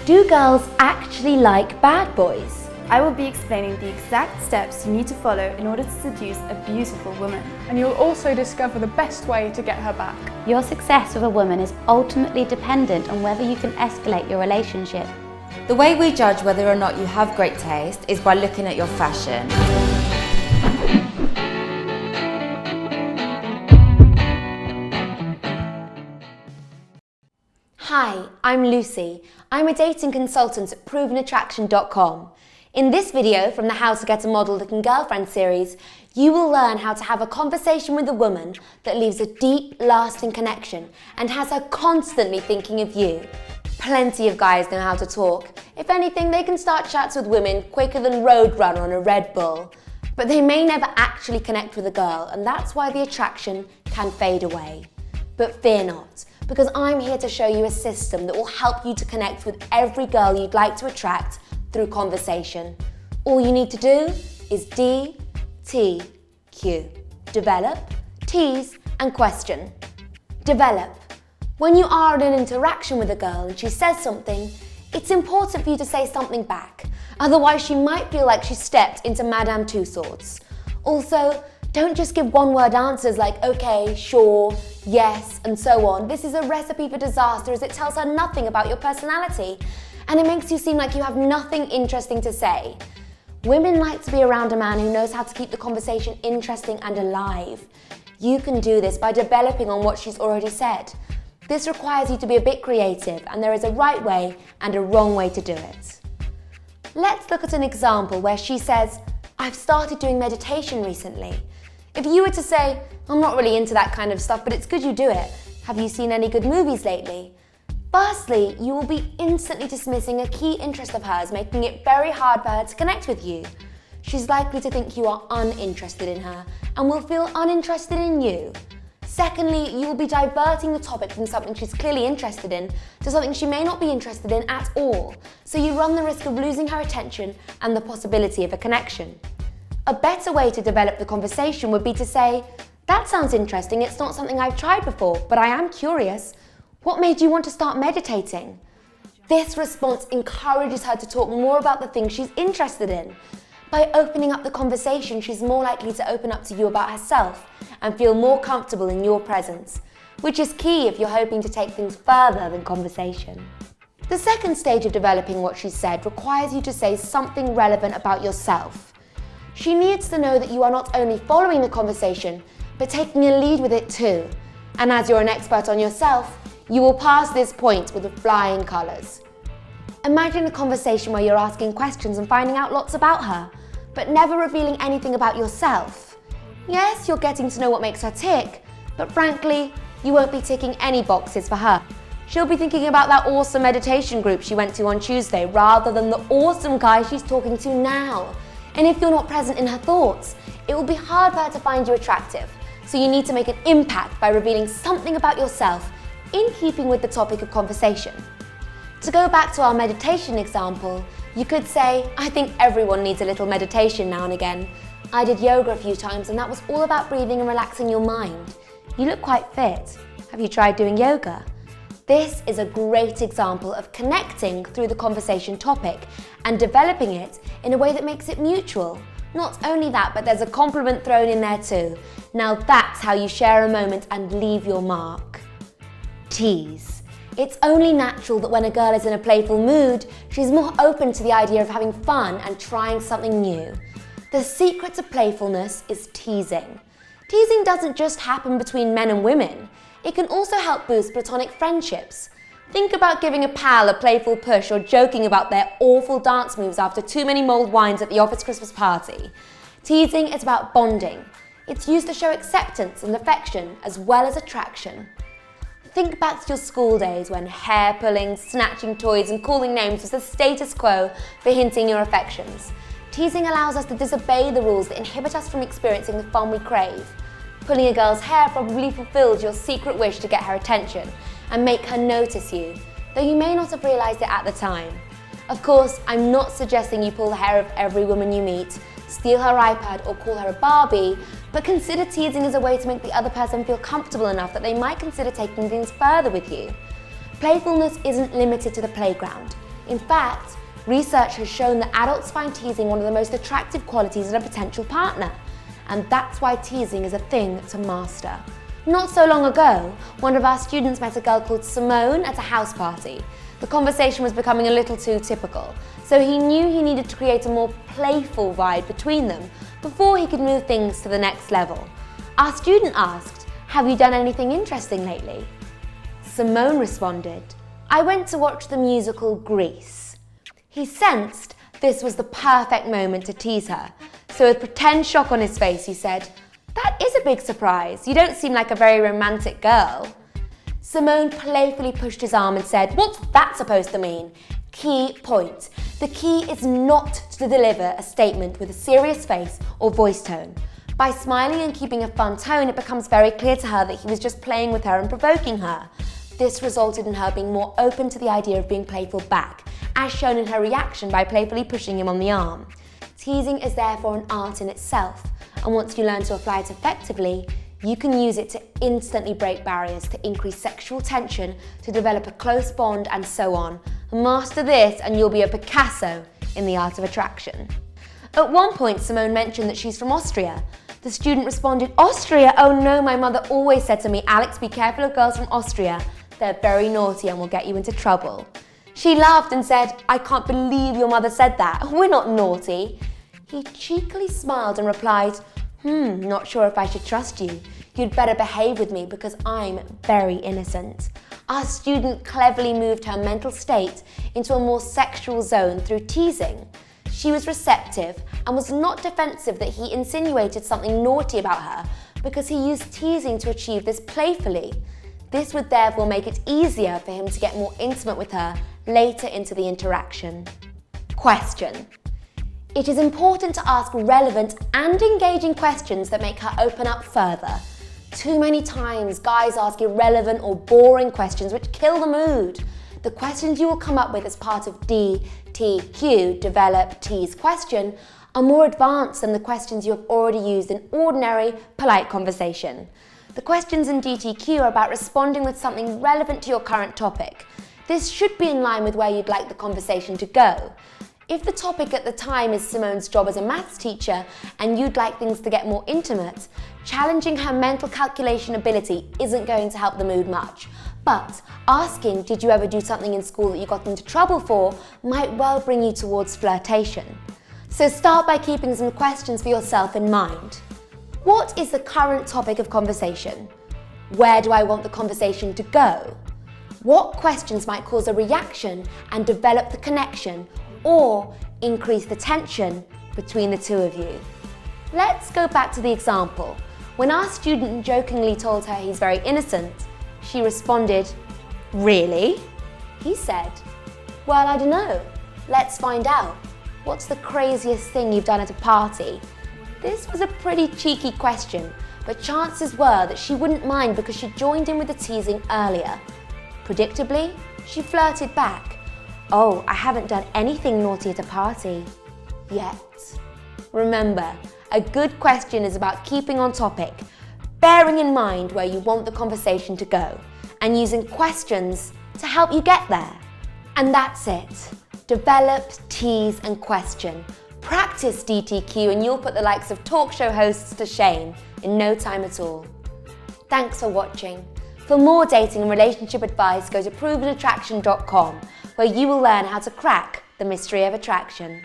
Do girls actually like bad boys? I will be explaining the exact steps you need to follow in order to seduce a beautiful woman. And you'll also discover the best way to get her back. Your success with a woman is ultimately dependent on whether you can escalate your relationship. The way we judge whether or not you have great taste is by looking at your fashion. Hi, I'm Lucy. I'm a dating consultant at provenattraction.com. In this video from the How to Get a Model Looking Girlfriend series, you will learn how to have a conversation with a woman that leaves a deep, lasting connection and has her constantly thinking of you. Plenty of guys know how to talk. If anything, they can start chats with women quicker than Roadrunner on a Red Bull. But they may never actually connect with a girl, and that's why the attraction can fade away. But fear not, because I'm here to show you a system that will help you to connect with every girl you'd like to attract through conversation. All you need to do is DTQ. Develop, tease, and question. Develop. When you are in an interaction with a girl and she says something, it's important for you to say something back. Otherwise, she might feel like she stepped into Madame Tussauds. Also, don't just give one-word answers like okay, sure, yes, and so on. This is a recipe for disaster as it tells her nothing about your personality. And it makes you seem like you have nothing interesting to say. Women like to be around a man who knows how to keep the conversation interesting and alive. You can do this by developing on what she's already said. This requires you to be a bit creative, and there is a right way and a wrong way to do it. Let's look at an example where she says, I've started doing meditation recently. If you were to say, I'm not really into that kind of stuff, but it's good you do it. Have you seen any good movies lately? Firstly, you will be instantly dismissing a key interest of hers, making it very hard for her to connect with you. She's likely to think you are uninterested in her and will feel uninterested in you. Secondly, you will be diverting the topic from something she's clearly interested in to something she may not be interested in at all, so you run the risk of losing her attention and the possibility of a connection. A better way to develop the conversation would be to say, that sounds interesting, it's not something I've tried before, but I am curious. What made you want to start meditating? This response encourages her to talk more about the things she's interested in. By opening up the conversation, she's more likely to open up to you about herself and feel more comfortable in your presence, which is key if you're hoping to take things further than conversation. The second stage of developing what she said requires you to say something relevant about yourself. She needs to know that you are not only following the conversation, but taking a lead with it too. And as you're an expert on yourself, you will pass this point with flying colours. Imagine a conversation where you're asking questions and finding out lots about her, but never revealing anything about yourself. Yes, you're getting to know what makes her tick, but frankly, you won't be ticking any boxes for her. She'll be thinking about that awesome meditation group she went to on Tuesday rather than the awesome guy she's talking to now. And if you're not present in her thoughts, it will be hard for her to find you attractive. So you need to make an impact by revealing something about yourself in keeping with the topic of conversation. To go back to our meditation example, you could say, I think everyone needs a little meditation now and again. I did yoga a few times and that was all about breathing and relaxing your mind. You look quite fit. Have you tried doing yoga? This is a great example of connecting through the conversation topic and developing it in a way that makes it mutual. Not only that, but there's a compliment thrown in there too. Now that's how you share a moment and leave your mark. Tease. It's only natural that when a girl is in a playful mood, she's more open to the idea of having fun and trying something new. The secret to playfulness is teasing. Teasing doesn't just happen between men and women. It can also help boost platonic friendships. Think about giving a pal a playful push or joking about their awful dance moves after too many mulled wines at the office Christmas party. Teasing is about bonding. It's used to show acceptance and affection as well as attraction. Think back to your school days when hair pulling, snatching toys and calling names was the status quo for hinting your affections. Teasing allows us to disobey the rules that inhibit us from experiencing the fun we crave. Pulling a girl's hair probably fulfills your secret wish to get her attention and make her notice you, though you may not have realised it at the time. Of course, I'm not suggesting you pull the hair of every woman you meet, steal her iPad or call her a Barbie, but consider teasing as a way to make the other person feel comfortable enough that they might consider taking things further with you. Playfulness isn't limited to the playground. In fact, research has shown that adults find teasing one of the most attractive qualities in a potential partner, and that's why teasing is a thing to master. Not so long ago, one of our students met a girl called Simone at a house party. The conversation was becoming a little too typical, so he knew he needed to create a more playful vibe between them before he could move things to the next level. Our student asked, "Have you done anything interesting lately?" Simone responded, "I went to watch the musical Grease." He sensed this was the perfect moment to tease her, so with pretend shock on his face, he said, "That is a big surprise. You don't seem like a very romantic girl." Simone playfully pushed his arm and said, "What's that supposed to mean?" Key point. The key is not to deliver a statement with a serious face or voice tone. By smiling and keeping a fun tone, it becomes very clear to her that he was just playing with her and provoking her. This resulted in her being more open to the idea of being playful back, as shown in her reaction by playfully pushing him on the arm. Teasing is therefore an art in itself, and once you learn to apply it effectively, you can use it to instantly break barriers, to increase sexual tension, to develop a close bond, and so on. Master this and you'll be a Picasso in the art of attraction. At one point, Simone mentioned that she's from Austria. The student responded, "Austria? Oh no, my mother always said to me, Alex, be careful of girls from Austria. They're very naughty and will get you into trouble." She laughed and said, "I can't believe your mother said that. We're not naughty." He cheekily smiled and replied, "Not sure if I should trust you. You'd better behave with me because I'm very innocent." Our student cleverly moved her mental state into a more sexual zone through teasing. She was receptive and was not defensive that he insinuated something naughty about her because he used teasing to achieve this playfully. This would therefore make it easier for him to get more intimate with her later into the interaction. Question. It is important to ask relevant and engaging questions that make her open up further. Too many times, guys ask irrelevant or boring questions which kill the mood. The questions you will come up with as part of DTQ, develop, tease, question, are more advanced than the questions you have already used in ordinary, polite conversation. The questions in DTQ are about responding with something relevant to your current topic. This should be in line with where you'd like the conversation to go. If the topic at the time is Simone's job as a maths teacher and you'd like things to get more intimate, challenging her mental calculation ability isn't going to help the mood much. But asking, "Did you ever do something in school that you got into trouble for?" might well bring you towards flirtation. So start by keeping some questions for yourself in mind. What is the current topic of conversation? Where do I want the conversation to go? What questions might cause a reaction and develop the connection or increase the tension between the two of you? Let's go back to the example. When our student jokingly told her he's very innocent, she responded, "Really?" He said, "Well, I don't know. Let's find out. What's the craziest thing you've done at a party?" This was a pretty cheeky question, but chances were that she wouldn't mind because she joined in with the teasing earlier. Predictably, she flirted back, "Oh, I haven't done anything naughty at a party yet." Remember, a good question is about keeping on topic, bearing in mind where you want the conversation to go, and using questions to help you get there. And that's it. Develop, tease, and question. Practice DTQ and you'll put the likes of talk show hosts to shame in no time at all. Thanks for watching. For more dating and relationship advice, go to provenattraction.com, where you will learn how to crack the mystery of attraction.